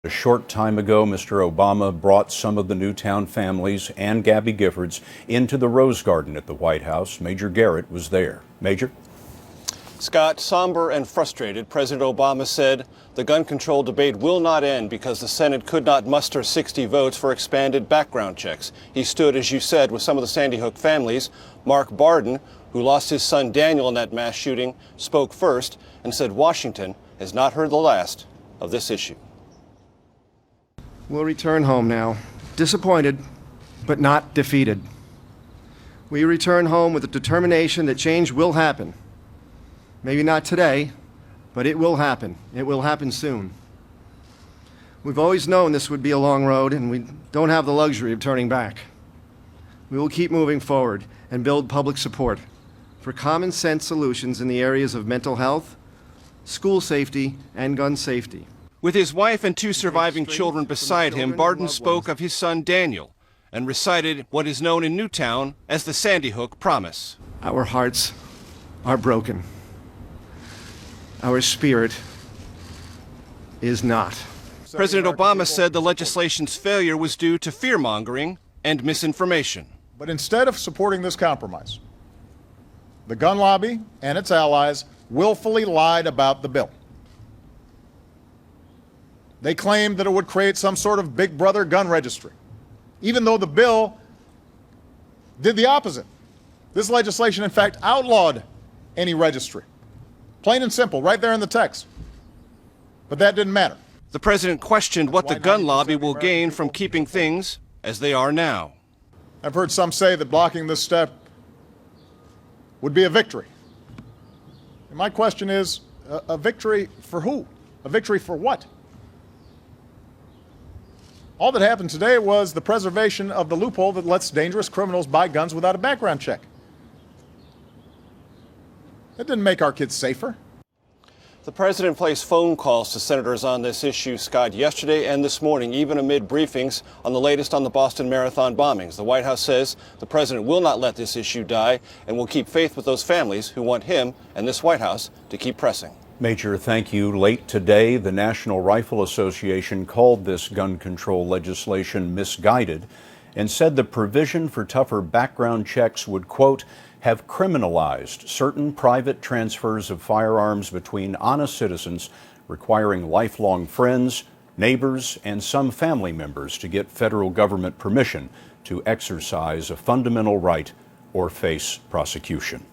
A short time ago, Mr. Obama brought some of the Newtown families and Gabby Giffords into the Rose Garden at the White House. Major Garrett was there. Major? Scott, somber and frustrated, President Obama said the gun control debate will not end because the Senate could not muster 60 votes for expanded background checks. He stood, as you said, with some of the Sandy Hook families. Mark Barden, who lost his son Daniel in that mass shooting, spoke first and said Washington has not heard the last of this issue. We'll return home now, disappointed, but not defeated. We return home with the determination that change will happen. Maybe not today, but it will happen. It will happen soon. We've always known this would be a long road, and we don't have the luxury of turning back. We will keep moving forward and build public support for common sense solutions in the areas of mental health, school safety, and gun safety. With his wife and 2 surviving children beside him, Barden spoke of his son Daniel and recited what is known in Newtown as the Sandy Hook Promise. Our hearts are broken. Our spirit is not. President Obama said the legislation's failure was due to fear-mongering and misinformation. But instead of supporting this compromise, the gun lobby and its allies willfully lied about the bill. They claimed that it would create some sort of big brother gun registry, even though the bill did the opposite. This legislation, in fact, outlawed any registry. Plain and simple, right there in the text. But that didn't matter. The president questioned what the gun lobby will gain from keeping things as they are now. I've heard some say that blocking this step would be a victory. And my question is, a victory for who? A victory for what? All that happened today was the preservation of the loophole that lets dangerous criminals buy guns without a background check. That didn't make our kids safer. The president placed phone calls to senators on this issue, Scott, yesterday and this morning, even amid briefings on the latest on the Boston Marathon bombings. The White House says the president will not let this issue die and will keep faith with those families who want him and this White House to keep pressing. Major, thank you. Late today, the National Rifle Association called this gun control legislation misguided and said the provision for tougher background checks would, quote, have criminalized certain private transfers of firearms between honest citizens, requiring lifelong friends, neighbors, and some family members to get federal government permission to exercise a fundamental right or face prosecution.